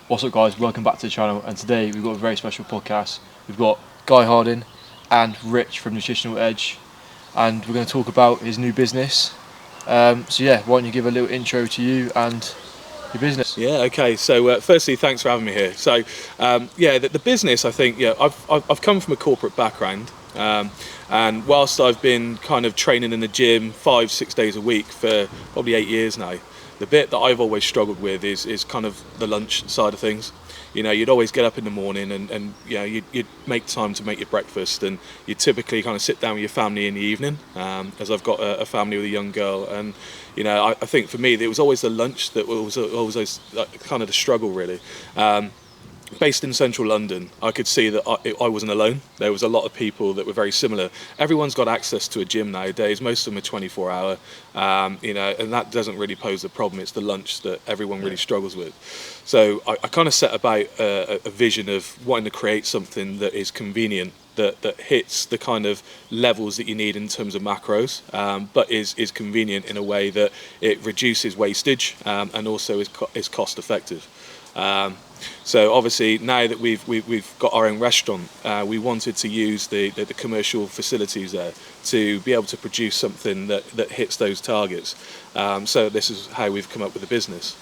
What's up, guys? Welcome back to the channel, and today we've got a very special podcast. We've got Guy Harding and Rich from Nutritional Edge, and we're going to talk about his new business. Why don't you give a little intro to you and your business? Yeah, okay. So firstly, thanks for having me here. So the business, I think, I've come from a corporate background, and whilst I've been kind of training in the gym 5-6 days a week for probably 8 years now, the bit that I've always struggled with is kind of the lunch side of things. You know, you'd always get up in the morning and you'd make time to make your breakfast, and you'd typically kind of sit down with your family in the evening, as I've got a family with a young girl. And, you know, I think for me, it was always the lunch that was always kind of the struggle, really. Based in central London, I could see that I wasn't alone. There was a lot of people that were very similar. Everyone's got access to a gym nowadays. Most of them are 24-hour, and that doesn't really pose a problem. It's the lunch that everyone really struggles with. So I kind of set about a vision of wanting to create something that is convenient, that hits the kind of levels that you need in terms of macros, but is convenient in a way that it reduces wastage and also is cost effective. So obviously now that we've got our own restaurant, we wanted to use the commercial facilities there to be able to produce something that hits those targets. So this is how we've come up with the business,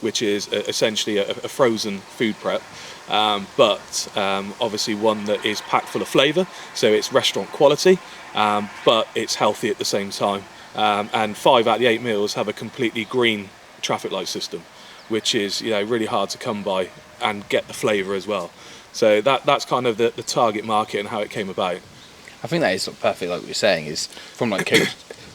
which is essentially a frozen food prep, but obviously one that is packed full of flavour. So it's restaurant quality, but it's healthy at the same time. And 5 out of the 8 meals have a completely green traffic light system, which is, you know, really hard to come by and get the flavour as well. So that's kind of the target market and how it came about. I think that is sort of perfect, like what you're saying, is from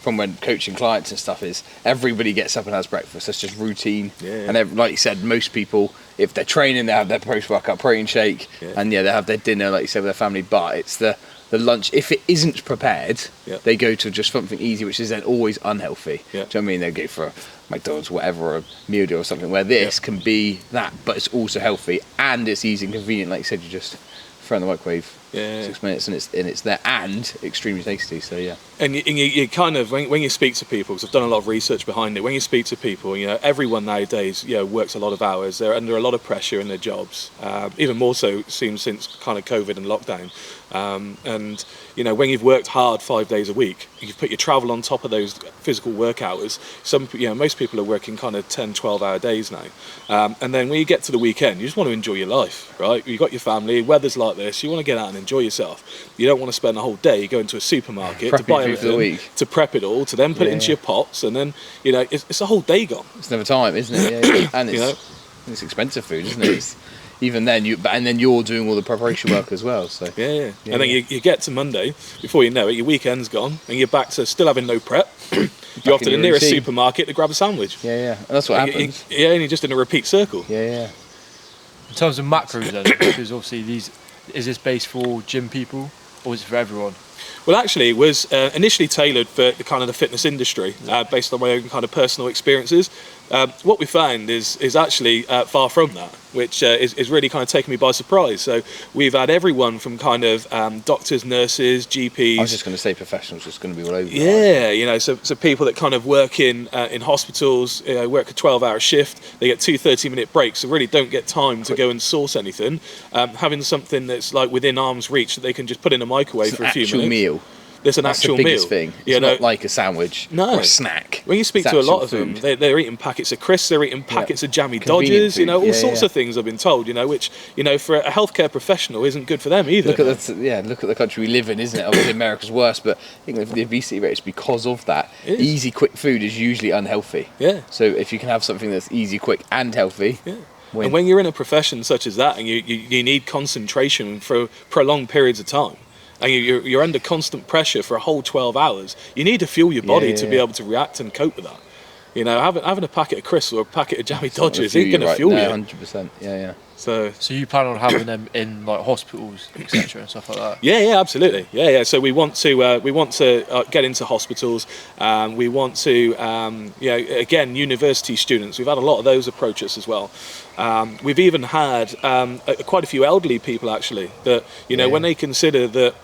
from when coaching clients and stuff, is everybody gets up and has breakfast. That's just routine. Yeah. And like you said, most people, if they're training, they have their post-workout protein shake, and they have their dinner, like you said, with their family. But it's the lunch, if it isn't prepared, they go to just something easy, which is then always unhealthy. Do you know what I mean? They go for a McDonald's, whatever, or a meal deal or something, where this can be that, but it's also healthy and it's easy and convenient. Like you said, you just throw in the microwave 6 minutes and it's there and extremely tasty. So yeah. And you kind of, when you speak to people, because I've done a lot of research behind it, when you speak to people, you know, everyone nowadays, you know, works a lot of hours. They're under a lot of pressure in their jobs, even more so it seems since kind of COVID and lockdown. And, you know, when you've worked hard 5 days a week, you've put your travel on top of those physical work hours. Most people are working kind of 10, 12-hour days now. And then when you get to the weekend, you just want to enjoy your life, right? You've got your family, weather's like this, you want to get out and enjoy yourself. You don't want to spend the whole day going to a supermarket to buy everything, to prep it all, to then put it into your pots, and then, you know, it's a whole day gone. It's never time, isn't it? Yeah. And it's, you know, it's expensive food, isn't it? Even then, you're doing all the preparation work as well. So yeah. And then you get to Monday, before you know it, your weekend's gone, and you're back to still having no prep. You're off to the nearest supermarket to grab a sandwich. Yeah. And that's what happens. And you're just in a repeat circle. Yeah. In terms of macros then, because obviously is this based for gym people or is it for everyone? Well, actually, it was initially tailored for the kind of the fitness industry, based on my own kind of personal experiences. What we found is actually far from that, which is really kind of taken me by surprise. So we've had everyone from kind of doctors, nurses, GPs. I was just going to say professionals, just going to be all over. Yeah, you know, so people that kind of work in hospitals, work a 12-hour shift, they get 2 30-minute breaks, so really don't get time to go and source anything. Having something that's like within arm's reach that they can just put in a microwave for a few minutes. Meal. It's an That's actual the biggest meal. thing. It's not like a sandwich or a snack. When you speak to a lot of them, they're eating packets of crisps, they're eating packets of jammy Dodgers, you know, all sorts of things I've been told, you know, which, you know, for a healthcare professional isn't good for them either. Look at the country we live in, isn't it? Obviously America's worse, but I think the obesity rate is because of that. Easy, quick food is usually unhealthy. Yeah. So if you can have something that's easy, quick and healthy. Yeah. And when you're in a profession such as that and you need concentration for prolonged periods of time, and you're under constant pressure for a whole 12 hours, you need to fuel your body to be able to react and cope with that. You know, having a packet of crisps or a packet of jammy Dodgers ain't going to fuel you. 100%, yeah. So you plan on having them in like hospitals, etc., and stuff like that? yeah, absolutely. Yeah. So we want to get into hospitals. We want to, again, university students. We've had a lot of those approach us as well. We've even had quite a few elderly people actually that when they consider that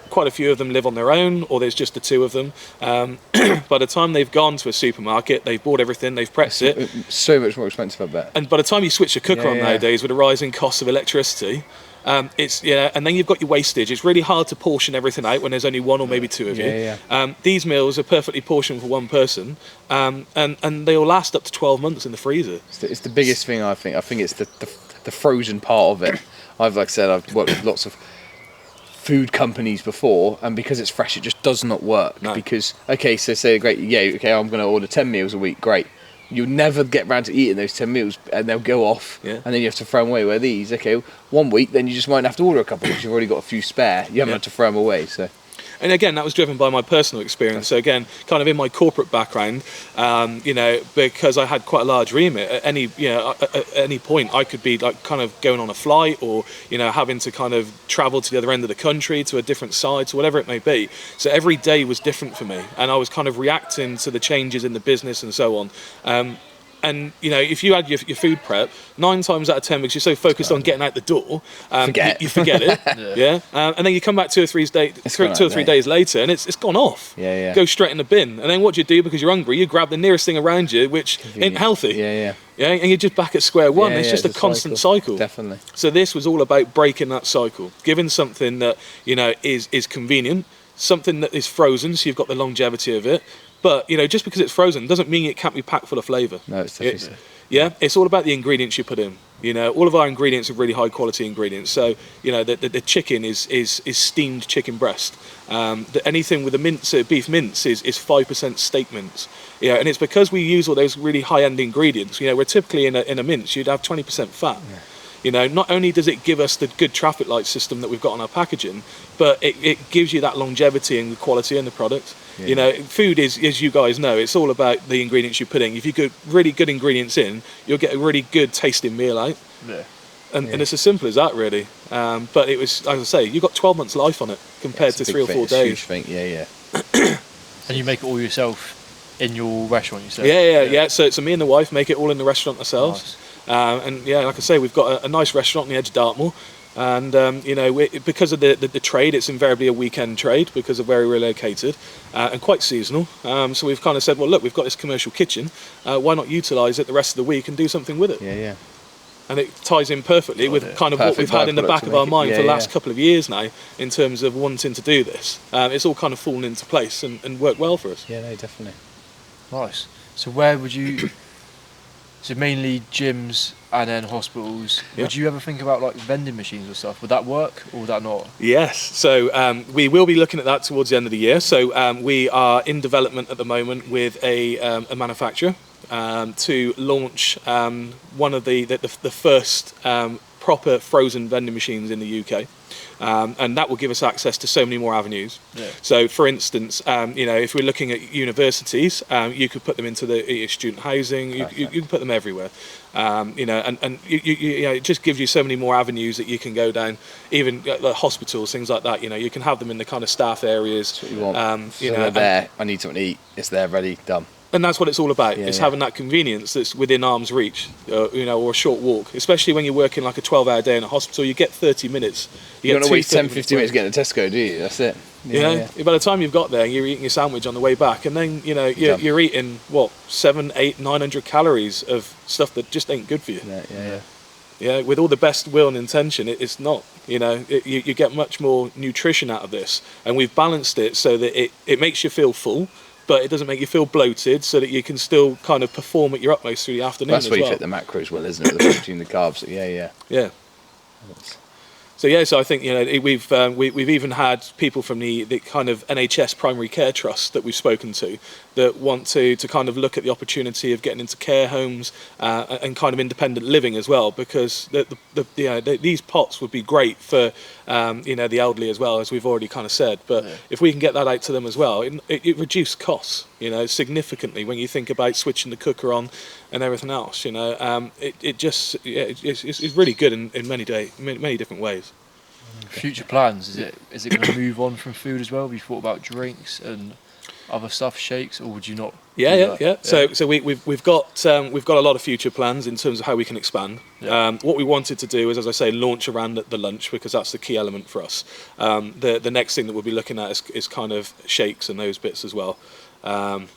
quite a few of them live on their own, or there's just the two of them. By the time they've gone to a supermarket, they've bought everything, they've prepped it. So much more expensive, I bet. And by the time you switch a cooker on nowadays with the rising costs of electricity, and then you've got your wastage. It's really hard to portion everything out when there's only one or maybe two of you. These meals are perfectly portioned for one person, and they'll last up to 12 months in the freezer. It's the biggest thing, I think. I think it's the frozen part of it. Like I said, I've worked with lots of food companies before, and because it's fresh, it just does not work. No. Because I'm going to order 10 meals a week. Great. You'll never get round to eating those 10 meals, and they'll go off, and then you have to throw them away. Where these, 1 week, then you just might have to order a couple because you've already got a few spare. You haven't had to throw them away. So. And again, that was driven by my personal experience. So again, kind of in my corporate background, because I had quite a large remit. At any point, I could be like kind of going on a flight, or having to kind of travel to the other end of the country, to a different site, or whatever it may be. So every day was different for me, and I was kind of reacting to the changes in the business and so on. And if you had your food prep, 9 times out of 10, because you're so focused on getting out the door, you forget it. And then you come back 2 or 3 days later, and it's gone off. Go straight in the bin. And then what do you do because you're hungry? You grab the nearest thing around you, which ain't healthy. And you're just back at square one. It's just a constant cycle. Definitely. So this was all about breaking that cycle, giving something that is convenient, something that is frozen, so you've got the longevity of it. But just because it's frozen doesn't mean it can't be packed full of flavour. No, it's definitely. It's all about the ingredients you put in. All of our ingredients are really high quality ingredients. So the chicken is steamed chicken breast. Anything with a beef mince is 5% steak mince. And it's because we use all those really high end ingredients. We're typically in a mince you'd have 20% fat. Not only does it give us the good traffic light system that we've got on our packaging, but it gives you that longevity and the quality in the product. Food is, as you guys know, it's all about the ingredients you put in. If you put really good ingredients in, you'll get a really good tasting meal out. And it's as simple as that, really. But it was, as I say, you've got 12 months life on it compared to 3 or 4 days. And you make it all yourself in your restaurant, you said? Yeah. So me and the wife make it all in the restaurant ourselves. Nice. And like I say, we've got a nice restaurant on the edge of Dartmoor. And because of the trade, it's invariably a weekend trade because of where we're located, and quite seasonal. So we've kind of said, well, look, we've got this commercial kitchen. Why not utilise it the rest of the week and do something with it? And it ties in perfectly with kind of what we've had in the back of our mind for the last couple of years now, in terms of wanting to do this. It's all kind of fallen into place and worked well for us. Yeah, no, definitely. Nice. So where would you? So mainly gyms and then hospitals. Would you ever think about like vending machines or stuff? Would that work or would that not? Yes. So we will be looking at that towards the end of the year. So we are in development at the moment with a manufacturer to launch one of the first proper frozen vending machines in the UK. And that will give us access to so many more avenues. So, for instance, if we're looking at universities, you could put them into the student housing. You can put them everywhere. It just gives you so many more avenues that you can go down. Even like hospitals, things like that. You can have them in the kind of staff areas. That's what you want. They're there. I need something to eat. It's there, ready, done. And that's what it's all about. It's having that convenience that's within arm's reach, or a short walk. Especially when you're working like a 12-hour day in a hospital, you get 30 minutes. You don't want to wait 10, 15 minutes getting to Tesco, do you? That's it. By the time you've got there, you're eating your sandwich on the way back, and then you're eating 700, 800, 900 calories of stuff that just ain't good for you. With all the best will and intention, it's not. You get much more nutrition out of this, and we've balanced it so that it makes you feel full, but it doesn't make you feel bloated, so that you can still kind of perform at your utmost through the afternoon. That's where you fit the macros well, isn't it? The protein, the carbs. Yeah. So I think we've even had people from the kind of NHS primary care trust that we've spoken to that want to kind of look at the opportunity of getting into care homes and kind of independent living as well, because these pots would be great for the elderly as well, as we've already kind of said. But if we can get that out to them as well, it reduces costs, significantly when you think about switching the cooker on and everything else. It's really good in many different ways. Future plans, is it going to move on from food as well? Have you thought about drinks and other stuff, shakes, or would you not? Yeah. So we've got a lot of future plans in terms of how we can expand. What we wanted to do is, as I say, launch around the lunch, because that's the key element for us. The next thing that we'll be looking at is kind of shakes and those bits as well. Because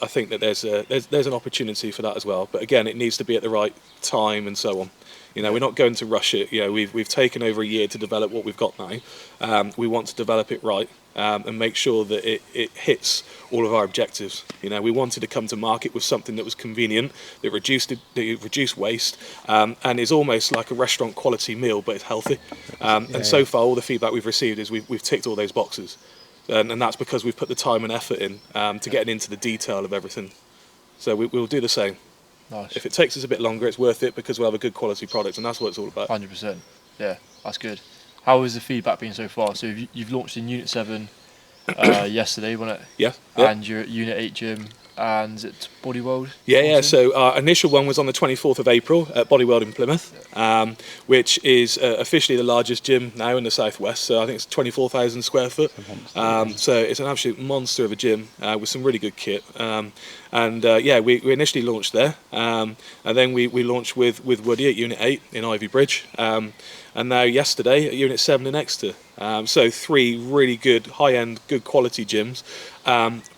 I think that there's an opportunity for that as well. But again, it needs to be at the right time and so on. We're not going to rush it. We've taken over a year to develop what we've got now. We want to develop it right and make sure that it hits all of our objectives. We wanted to come to market with something that was convenient, that reduced waste, and is almost like a restaurant quality meal, but it's healthy. And so far, all the feedback we've received is we've ticked all those boxes. And that's because we've put the time and effort in to getting into the detail of everything. So we'll do the same. Nice. If it takes us a bit longer, it's worth it, because we'll have a good quality product, and that's what it's all about. 100%. Yeah, that's good. How has the feedback been so far? So you've launched in Unit 7 yesterday, wasn't it? Yeah. And you're at Unit 8 gym, and is it Body World? Yeah. So our initial one was on the 24th of April at Body World in Plymouth, which is officially the largest gym now in the southwest. So I think it's 24,000 square foot. So it's an absolute monster of a gym with some really good kit. We initially launched there, and then we launched with Woody at Unit 8 in Ivy Bridge, and now yesterday at Unit 7 in Exeter. So 3 really good, high-end, good quality gyms.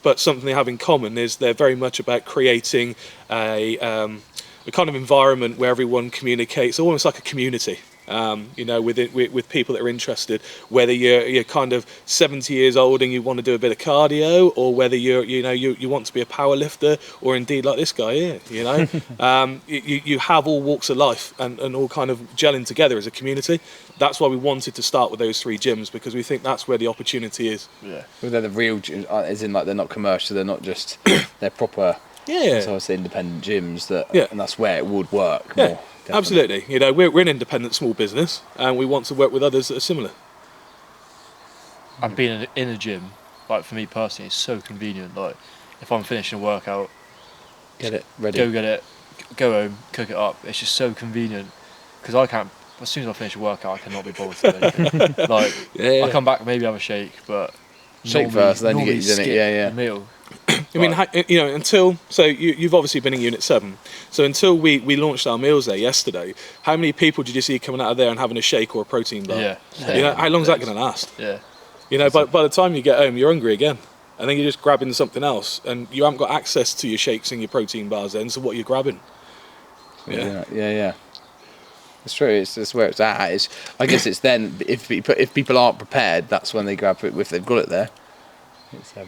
But something they have in common is they're very much about creating a kind of environment where everyone communicates, almost like a community. With people that are interested, whether you're kind of 70 years old and you want to do a bit of cardio, or whether you want to be a power lifter, or indeed like this guy here, you have all walks of life and all kind of gelling together as a community. That's why we wanted to start with those 3 gyms, because we think that's where the opportunity is. Yeah, well, they're the real gyms, as in like they're not commercial, they're not just they're proper. Yeah. So I say independent gyms and that's where it would work more. Definitely. Absolutely. We're an independent small business, and we want to work with others that are similar. And being in a gym, like for me personally, it's so convenient. Like if I'm finishing a workout, get it ready, go get it, go home, cook it up. It's just so convenient, because I can't. As soon as I finish a workout, I cannot be bothered to do anything. I come back, maybe have a shake, but shake first, then you get your dinner. Yeah. The meal. I mean, until you've obviously been in Unit 7. So until we launched our meals there yesterday, how many people did you see coming out of there and having a shake or a protein bar? Yeah. How long's that going to last? Yeah. By the time you get home, you're hungry again, and then you're just grabbing something else, and you haven't got access to your shakes and your protein bars then. So what are you grabbing? Yeah. It's true. It's where it's at. I guess it's then if people aren't prepared, that's when they grab it if they've got it there.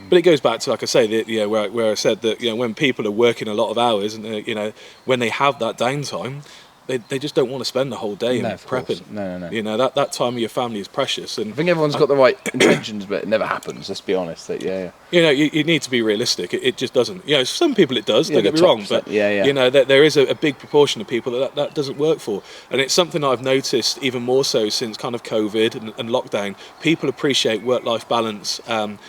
But it goes back to, like I say, where I said that when people are working a lot of hours, and when they have that downtime, they just don't want to spend the whole day prepping. No. That time of your family is precious. And I think everyone's got the right intentions, but it never happens. Let's be honest. You need to be realistic. It just doesn't. Some people it does. Don't get me wrong, but there is a big proportion of people that doesn't work for, and it's something I've noticed even more so since kind of COVID and lockdown. People appreciate work-life balance, and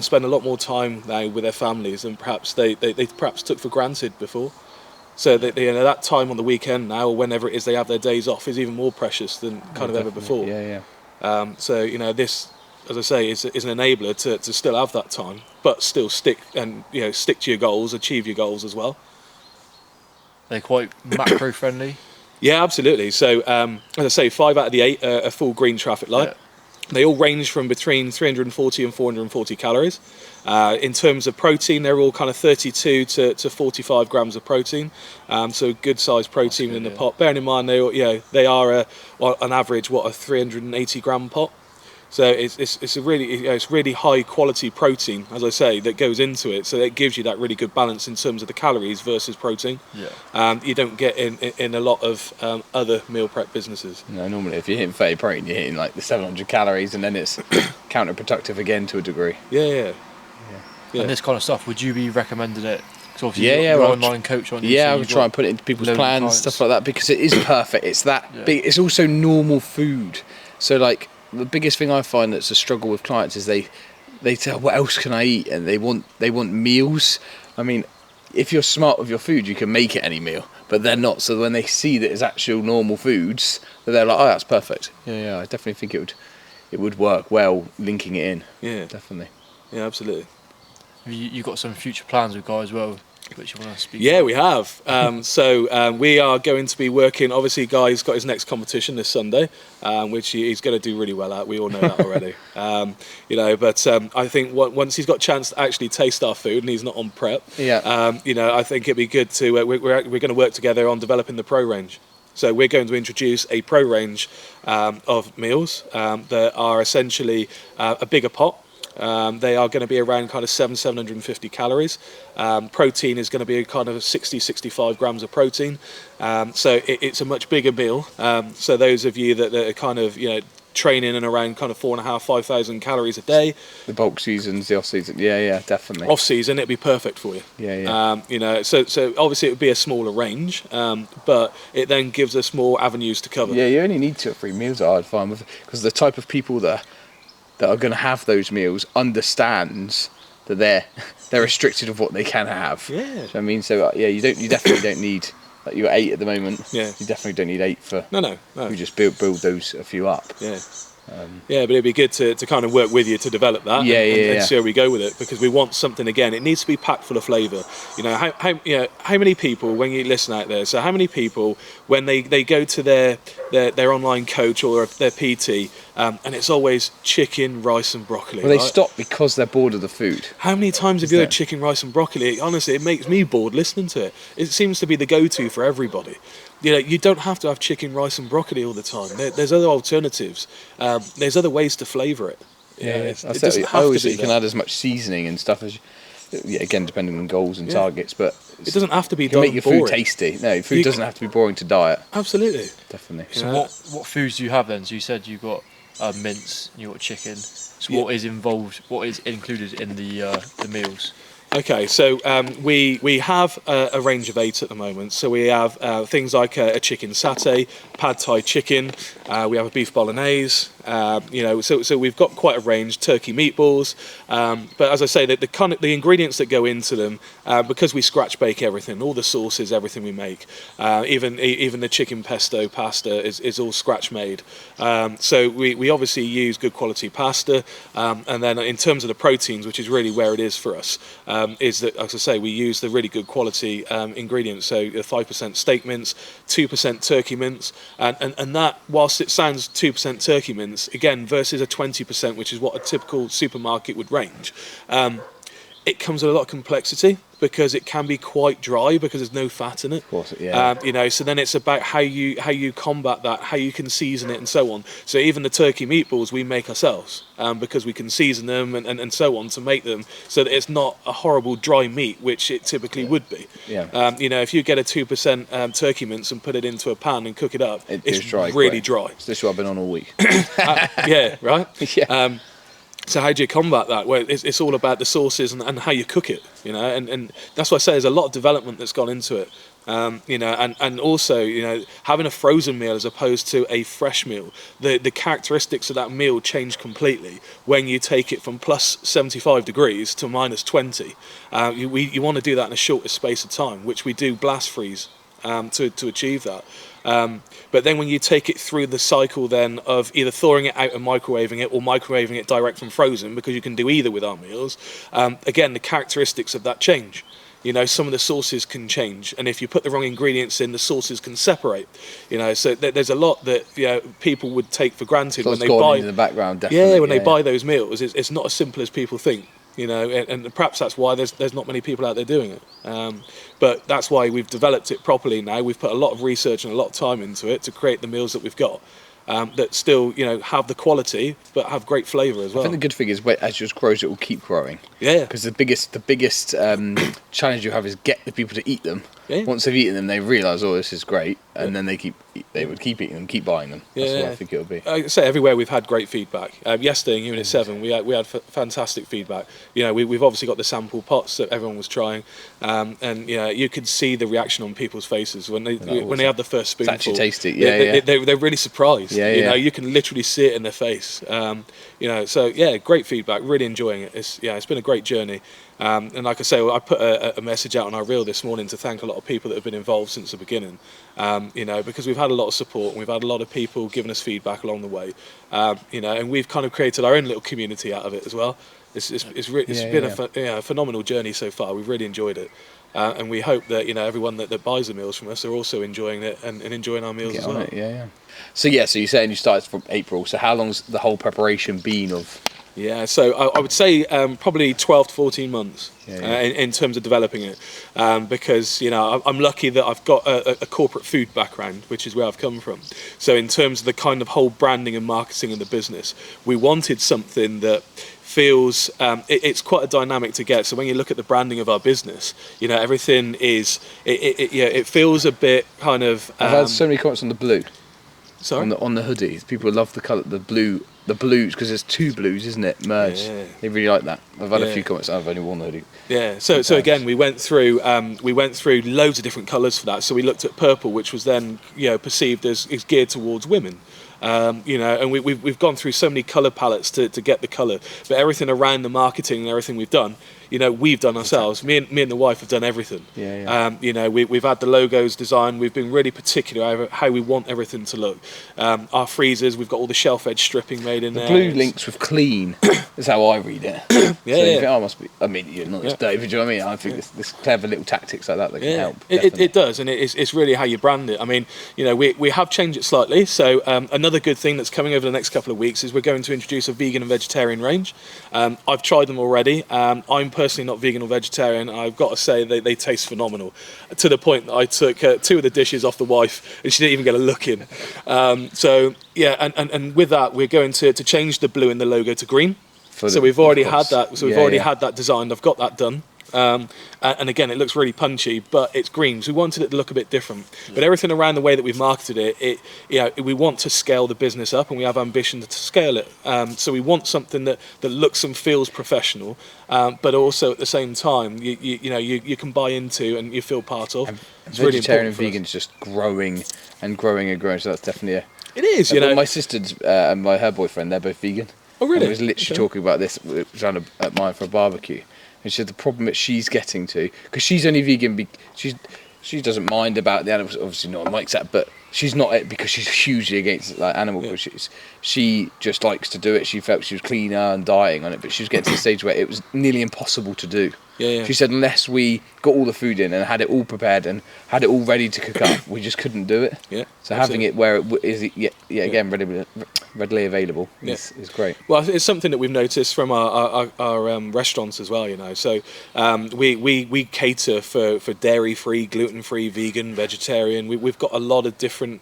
spend a lot more time now with their families than perhaps they perhaps took for granted before. So that time on the weekend now, or whenever it is they have their days off, is even more precious than ever before. This, as I say, is an enabler to still have that time, but still stick to your goals, achieve your goals as well. They're quite macro friendly. Yeah, absolutely. So as I say, 5 out of the 8 are full green traffic light. Yeah. They all range from between 340 and 440 calories. In terms of protein, they're all kind of 32 to 45 grams of protein. So good sized protein in the pot. Bearing in mind they are on average a 380 gram pot. So it's a really high quality protein, as I say, that goes into it. So it gives you that really good balance in terms of the calories versus protein. Yeah. You don't get in a lot of other meal prep businesses. No, normally if you're hitting 30 protein, you're hitting like the 700 calories, and then it's counterproductive again to a degree. Yeah. and this kind of stuff, would you be recommending it? Because obviously Yeah, you're well, online coach on. Yeah, I would try and put it into people's plans, stuff like that, because it is perfect. It's it's also normal food. So like the biggest thing I find that's a struggle with clients is they say, what else can I eat, and they want meals. I mean, if you're smart with your food, you can make it any meal, but they're not. So when they see that it's actual normal foods, they're like, oh, that's perfect. Yeah, I definitely think it would work well linking it in. Yeah, definitely. Yeah, absolutely. You got some future plans with Guy as well, which you want to speak Yeah, about? we have. So we are going to be working. Obviously, Guy's got his next competition this Sunday, which he's going to do really well at. We all know that already. But I think once he's got a chance to actually taste our food and he's not on prep, I think it'd be good to. We're going to work together on developing the pro range. So we're going to introduce a pro range of meals that are essentially a bigger pot. They are going to be around kind of 750 calories. Protein is going to be kind of 65 grams of protein. So it's a much bigger meal. So those of you that are kind of, training and around kind of 4,500-5,000 calories a day. The bulk seasons, the off season, yeah, definitely. Off season, it'd be perfect for you. Yeah. So obviously it would be a smaller range, but it then gives us more avenues to cover. Yeah, you only need 2 or 3 meals, I'd find, because the type of people that are going to have those meals understands that they're restricted of what they can have. Yeah. Do you know what I mean? So you definitely don't need, like you're 8 at the moment. Yeah. You definitely don't need 8 for. No. We just build those a few up. Yeah. But it'd be good to kind of work with you to develop that and see how we go with it, because we want something, again, it needs to be packed full of flavour. How many people, when you listen out there, so how many people when they go to their online coach or their PT, and it's always chicken, rice and broccoli. Well, they stop because they're bored of the food. How many times have you heard chicken, rice and broccoli? Honestly, it makes me bored listening to it. It seems to be the go-to for everybody. You don't have to have chicken, rice and broccoli all the time. There's other alternatives. There's other ways to flavour it. It doesn't have to be you can add as much seasoning and stuff as again, depending on goals and targets, but it doesn't have to be make your food tasty. No, food doesn't have to be boring to diet. Absolutely. Definitely. So what foods do you have then? So you said you got mince, you got chicken. So what is involved? What is included in the meals? Okay, so we have a range of 8 at the moment. So we have things like a chicken satay, pad thai chicken. We have a beef bolognese. So we've got quite a range. Turkey meatballs. But as I say, the ingredients that go into them, because we scratch bake everything, all the sauces, everything we make, even the chicken pesto pasta is all scratch made. So we obviously use good quality pasta, and then in terms of the proteins, which is really where it is for us. Is that, as I say, we use the really good quality ingredients, so 5% steak mince, 2% turkey mince, and that, whilst it sounds 2% turkey mince, again, versus a 20%, which is what a typical supermarket would range, it comes with a lot of complexity, because it can be quite dry because there's no fat in it. Of course, yeah. So then it's about how you combat that, how you can season it, and so on. So even the turkey meatballs we make ourselves, because we can season them and so on to make them so that it's not a horrible dry meat, which it typically would be. Yeah. If you get a 2% turkey mince and put it into a pan and cook it up, it's dry, really dry. So this is what I've been on all week. Yeah, right? Yeah. So how do you combat that? Well, it's all about the sauces and how you cook it, and that's why I say there's a lot of development that's gone into it, and also, having a frozen meal as opposed to a fresh meal, the characteristics of that meal change completely when you take it from plus 75 degrees to minus 20. You want to do that in a shorter space of time, which we do blast freeze to achieve that. But then when you take it through the cycle then of either thawing it out and microwaving it, or microwaving it direct from frozen, because you can do either with our meals, again, the characteristics of that change. Some of the sauces can change, and if you put the wrong ingredients in, the sauces can separate. So there's a lot that people would take for granted So when they buy. In the background, definitely. Yeah, when they buy those meals, it's not as simple as people think. And perhaps that's why there's not many people out there doing it. But that's why we've developed it properly now. We've put a lot of research and a lot of time into it to create the meals that we've got, that still, have the quality but have great flavour as well. I think the good thing is, as yours grows, it will keep growing. Yeah. Because the biggest challenge you have is get the people to eat them. Yeah. Once they've eaten them, they realise, oh, this is great, and then they would keep eating them, keep buying them. That's what I think it would be. I say everywhere we've had great feedback. Yesterday in Unit 7, we had fantastic feedback. You know, we've obviously got the sample pots that everyone was trying, and you know, you could see the reaction on people's faces when they have the first spoonful. It's actually tasty. They're really surprised. You know, you can literally see it in their face. You know, so yeah, great feedback. Really enjoying it. It's been a great journey. And like I say, I put a message out on our reel this morning to thank a lot of people that have been involved since the beginning. You know, because we've had a lot of support and we've had a lot of people giving us feedback along the way. You know, and we've kind of created our own little community out of it as well. It's been a phenomenal journey so far. We've really enjoyed it. And we hope that, you know, everyone that buys the meals from us are also enjoying it and enjoying our meals as well. So you're saying you started from April. So how long's the whole preparation been of? Yeah, so I would say probably 12 to 14 months in terms of developing it, because, you know, I'm lucky that I've got a corporate food background, which is where I've come from. So in terms of the kind of whole branding and marketing in the business, we wanted something that feels it's quite a dynamic to get. So when you look at the branding of our business, you know, everything is it feels a bit kind of. I've had so many comments on the blue. Sorry? On the hoodies, people love the colour, the blues, because there's two blues, isn't it, merged? Yeah. They really like that. I've had a few comments. I've only worn the hoodie. Yeah. So again, we went through loads of different colours for that. So we looked at purple, which was then, you know, perceived as geared towards women. You know, and we've gone through so many colour palettes to get the colour, but everything around the marketing and everything we've done, you know, we've done ourselves. Me and the wife have done everything. You know, we've had the logos designed. We've been really particular over how we want everything to look. Our freezers, we've got all the shelf edge stripping made in there. The blue links with clean. That's how I read it. You think, oh, must be. I mean, you're not this dirty, but do you know what I mean? I think this clever little tactics like that can help. It does, and it's really how you brand it. I mean, you know, we have changed it slightly. So another good thing that's coming over the next couple of weeks is we're going to introduce a vegan and vegetarian range. I've tried them already. I'm personally not vegan or vegetarian. I've got to say they taste phenomenal, to the point that I took 2 of the dishes off the wife and she didn't even get a look in. So yeah, and with that we're going to change the blue in the logo to green. So we've already had that. So we've already had that designed. I've got that done. And again, it looks really punchy, but it's green. So we wanted it to look a bit different. But everything around the way that we've marketed it, we want to scale the business up, and we have ambition to scale it. So we want something that looks and feels professional, but also at the same time, you can buy into and you feel part of. It's vegetarian and vegan is just growing and growing and growing. So that's definitely it is. You know, my sister's and her boyfriend, they're both vegan. Oh really? And I was literally talking about this trying to at mine for a barbecue. And she said the problem that she's getting to, because she's only vegan, she doesn't mind about the animals. Obviously, no one likes that, but she's not it because she's hugely against animal pushes. She just likes to do it. She felt she was cleaner and dieting on it, but she was getting to the stage where it was nearly impossible to do. She said unless we got all the food in and had it all prepared and had it all ready to cook up, we just couldn't do it. So having it where it is again readily available is great. Well, it's something that we've noticed from our restaurants as well. You know, so we cater for dairy-free, gluten-free, vegan, vegetarian. We've got a lot of different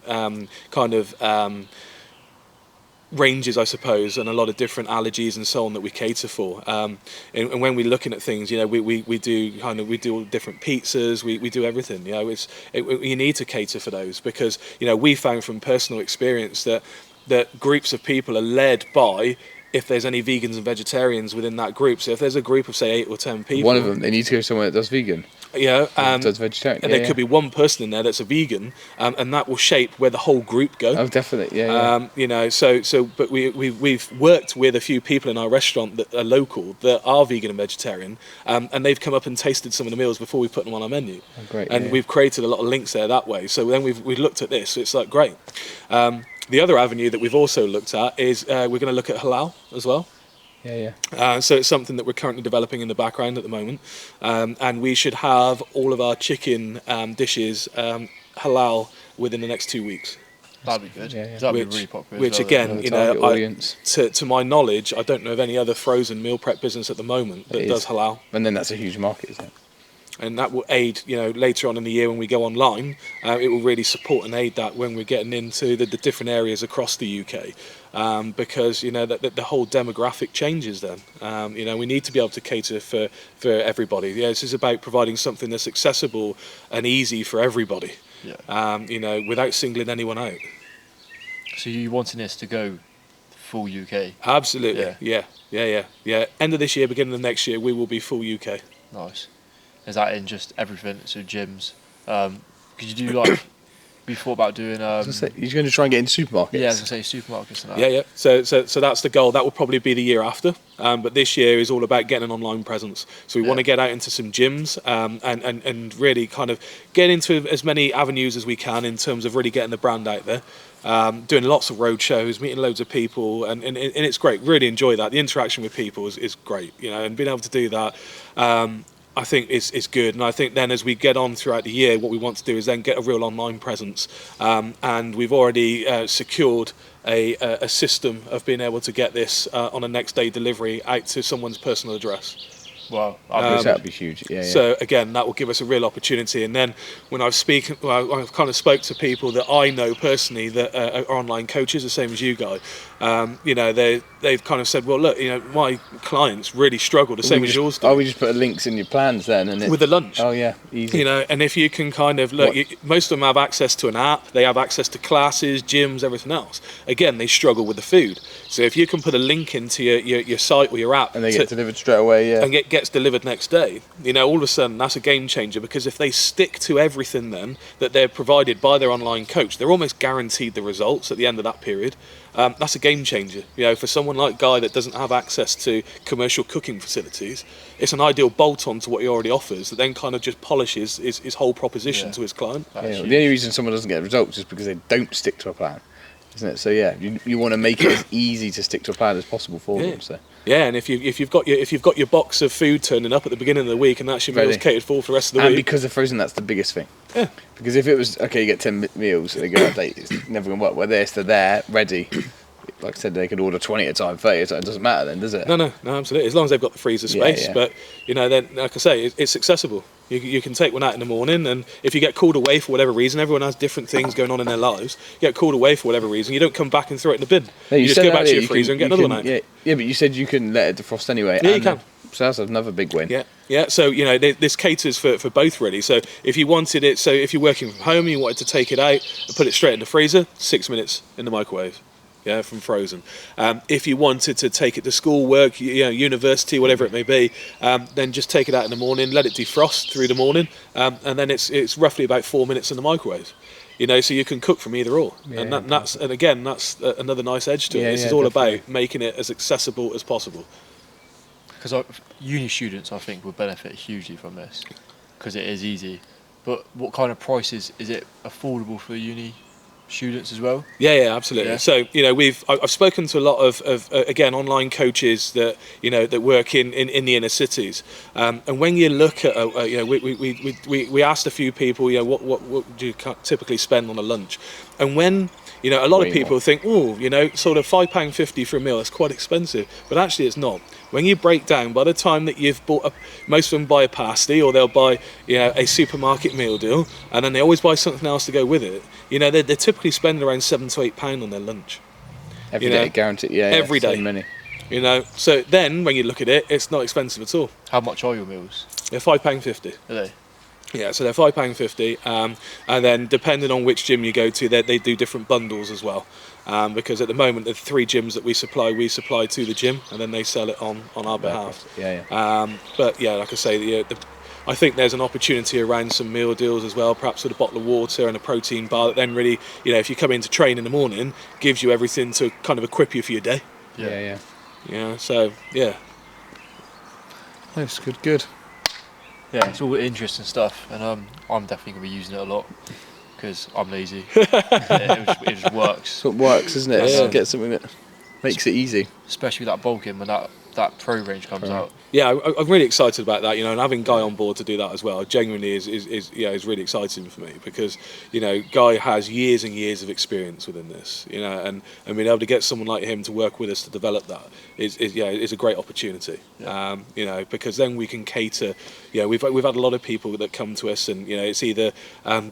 ranges, I suppose, and a lot of different allergies and so on that we cater for. And when we're looking at things, you know, we do all different pizzas. We do everything. You know, you need to cater for those because, you know, we found from personal experience that groups of people are led by if there's any vegans and vegetarians within that group. So if there's a group of say 8 or 10 people, one of them, they need to go somewhere that does vegan. Does vegetarian. And there could be one person in there that's a vegan, and that will shape where the whole group go. Oh, definitely, You know, but we've worked with a few people in our restaurant that are local that are vegan and vegetarian, and they've come up and tasted some of the meals before we put them on our menu. Oh, great. And we've created a lot of links there that way. So then we've looked at this. So it's like great. The other avenue that we've also looked at is we're going to look at halal as well. So it's something that we're currently developing in the background at the moment, and we should have all of our chicken dishes halal within the next 2 weeks. That'd be good. That'd be really popular. Which again, you know, to my knowledge, I don't know of any other frozen meal prep business at the moment that does halal. And then that's a huge market, isn't it? and that will aid, later on in the year when we go online, it will really support and aid that when we're getting into the different areas across the UK, because the whole demographic changes then. We need to be able to cater for everybody. This is about providing something that's accessible and easy for everybody, without singling anyone out. So you wanting this to go full UK? Absolutely, yeah. End of this year, beginning of next year, we will be full UK. Nice. Is that in just everything? So gyms? Could you do like? We thought about doing. He's going to try and get into supermarkets. Yeah, I was going to say supermarkets and that. Yeah. So that's the goal. That will probably be the year after. But this year is all about getting an online presence. So we want to get out into some gyms, and really kind of get into as many avenues as we can in terms of really getting the brand out there. Doing lots of road shows, meeting loads of people, and it's great. Really enjoy that. The interaction with people is great, and being able to do that, I think is good. And I think then as we get on throughout the year, what we want to do is then get a real online presence. And we've already secured a system of being able to get this on a next day delivery out to someone's personal address. Wow, that'd be huge. Yeah. So again, that will give us a real opportunity. And then when I've kind of spoke to people that I know personally that are online coaches, the same as you guys. They've kind of said, well, look, my clients really struggle, the same as yours do. Oh, we just put links in your plans then, and with the lunch. Oh yeah, easy. And if you can kind of look, most of them have access to an app. They have access to classes, gyms, everything else. Again, they struggle with the food. So if you can put a link into your site or your app, and they get delivered straight away, and gets delivered next day, all of a sudden that's a game changer, because if they stick to everything then that they're provided by their online coach, they're almost guaranteed the results at the end of that period. That's a game changer. For someone like Guy that doesn't have access to commercial cooking facilities, it's an ideal bolt-on to what he already offers that then kind of just polishes his whole proposition to his client. The only reason someone doesn't get results is because they don't stick to a plan, isn't it? So you want to make it as easy to stick to a plan as possible for them. So. Yeah, and if you've got your box of food turning up at the beginning of the week, and that's your meals catered for the rest of the week. And because they're frozen, that's the biggest thing. Yeah. Because if it was okay, you get 10 meals and they go out date, it's never going to work. Where they're there, ready. Like I said, they could order 20 at a time, 30 at a time. It doesn't matter then, does it? No, absolutely. As long as they've got the freezer space. But then, like I say, it's accessible. You can take one out in the morning, and if you get called away for whatever reason, everyone has different things going on in their lives. You get called away for whatever reason, you don't come back and throw it in the bin. No, you just go back to your freezer and get another one out. Yeah, but you said you can let it defrost anyway. Yeah, you can. So that's another big win. Yeah. So this caters for both really. So if you wanted it, so if you're working from home and you wanted to take it out and put it straight in the freezer, 6 minutes in the microwave. Yeah, from frozen. If you wanted to take it to school, work, university, whatever it may be, then just take it out in the morning, let it defrost through the morning, and then it's roughly about 4 minutes in the microwave. So you can cook from either or, and that's another nice edge to it. This is all about making it as accessible as possible. Because uni students, I think, would benefit hugely from this, because it is easy. But what kind of prices is it affordable for uni students as well? Yeah, absolutely. So I've spoken to a lot of again online coaches that that work in the inner cities, and when you look at we asked a few people what do you typically spend on a lunch, and when a lot of people think, sort of £5.50 for a meal, that's quite expensive, but actually it's not. When you break down, by the time that you've bought most of them buy a pasty, or they'll buy a supermarket meal deal, and then they always buy something else to go with it. They're typically spending around £7 to £8 on their lunch. Every day, guaranteed. Yeah, every day. So many. So then when you look at it, it's not expensive at all. How much are your meals? They're £5.50. Are they? Yeah, so they're £5.50, and then depending on which gym you go to, they do different bundles as well. Because at the moment, the 3 gyms that we supply to the gym, and then they sell it on our behalf. But like I say, I think there's an opportunity around some meal deals as well, perhaps with a bottle of water and a protein bar that then really, if you come in to train in the morning, gives you everything to kind of equip you for your day. So That's good. Yeah, it's all interesting stuff, and I'm definitely going to be using it a lot, because I'm lazy. it just works. So it works, isn't it? Get something that makes it easy. Especially with that bulking, when that that pro range comes out. Yeah, I'm really excited about that, and having Guy on board to do that as well genuinely is really exciting for me, because Guy has years and years of experience within this, and being able to get someone like him to work with us to develop that is a great opportunity. Because then we can cater. We've had a lot of people that come to us, and it's either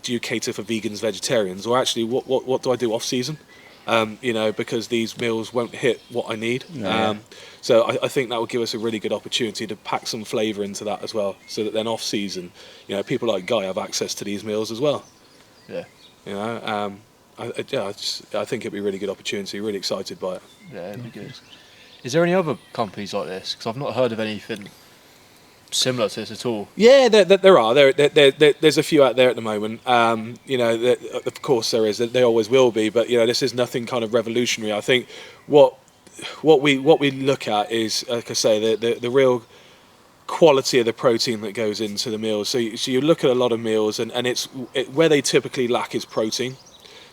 do you cater for vegans, vegetarians, or actually what do I do off season? Because these meals won't hit what I need. So I think that will give us a really good opportunity to pack some flavour into that as well, so that then off season, people like Guy have access to these meals as well. Yeah. I think it'd be a really good opportunity. Really excited by it. Yeah, it'd be good. Is there any other companies like this? Because I've not heard of anything similar to this at all. Yeah, there are. There's a few out there at the moment. Of course there is. There always will be. But this is nothing kind of revolutionary. I think what we look at is, like I say, the real quality of the protein that goes into the meals. So you look at a lot of meals, and where they typically lack is protein.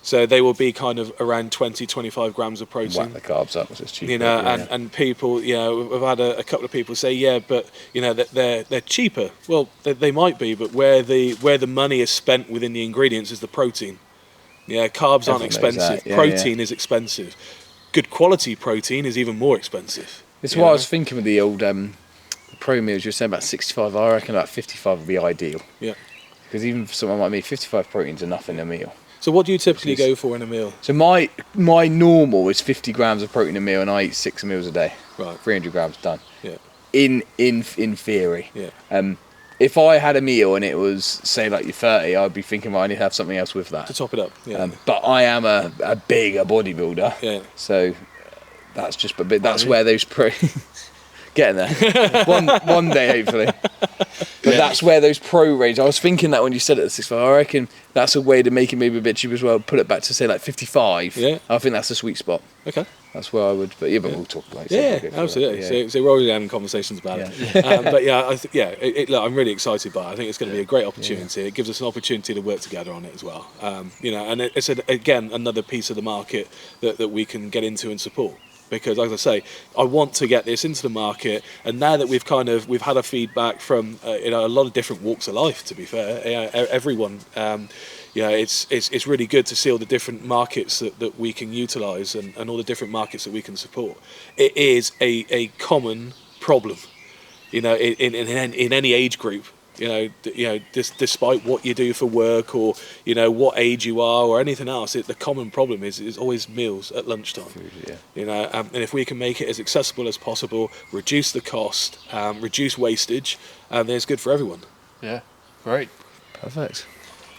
So they will be kind of around 20-25 grams of protein. Whack the carbs up, it's cheaper. And people, we've had a couple of people say, but that they're cheaper. Well, they might be, but where the money is spent within the ingredients is the protein. Carbs aren't expensive. Protein is expensive. Good quality protein is even more expensive. It's what I was thinking with the old pro meals. You were saying about 65. I reckon about 55 would be ideal. Yeah. Because even for someone like me, 55 protein's enough in a meal. So what do you typically go for in a meal? So my normal is 50 grams of protein a meal, and I eat 6 meals a day. Right. 300 grams done. Yeah. In theory. Yeah. If I had a meal and it was, say, like you're 30, I'd be thinking, well, I need to have something else with that to top it up. Yeah. But I am a bigger bodybuilder. Yeah. So that's just that's where those getting there one day hopefully. But that's where those pro range. I was thinking that when you said it at 65, I reckon that's a way to make it maybe a bit cheaper as well. Put it back to say like 55. Yeah. I think that's a sweet spot. Okay. That's where I would. But we'll talk about it. Yeah, absolutely. So we're already having conversations about it. But I'm really excited by it. I think it's going to be a great opportunity. It gives us an opportunity to work together on it as well. And it's again another piece of the market that we can get into and support. Because, as I say, I want to get this into the market, and now that we've had a feedback from a lot of different walks of life. To be fair, everyone, it's really good to see all the different markets that we can utilise and all the different markets that we can support. It is a common problem, in any age group. Despite what you do for work or what age you are or anything else, the common problem is always meals at lunchtime. Food, and if we can make it as accessible as possible, reduce the cost, reduce wastage, then it's good for everyone. Yeah, great. Perfect.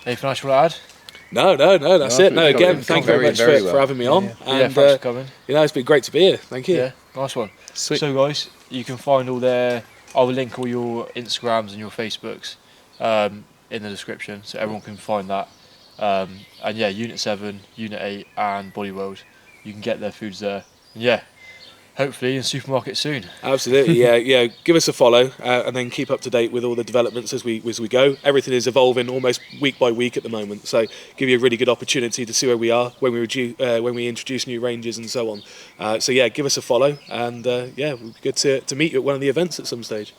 Anything else you want to add? No, that's it. No, again, thank you very much for having me on. And, thanks for coming. It's been great to be here. Thank you. Yeah, nice one. Sweet. So guys, you can find I will link all your Instagrams and your Facebooks in the description, so everyone can find that. And Unit 7, Unit 8 and Body World, you can get their foods there. And hopefully in supermarkets soon. Absolutely, yeah. Give us a follow and then keep up to date with all the developments as we go. Everything is evolving almost week by week at the moment, so give you a really good opportunity to see where we are when we introduce new ranges and so on. Give us a follow, and we'll be good to meet you at one of the events at some stage.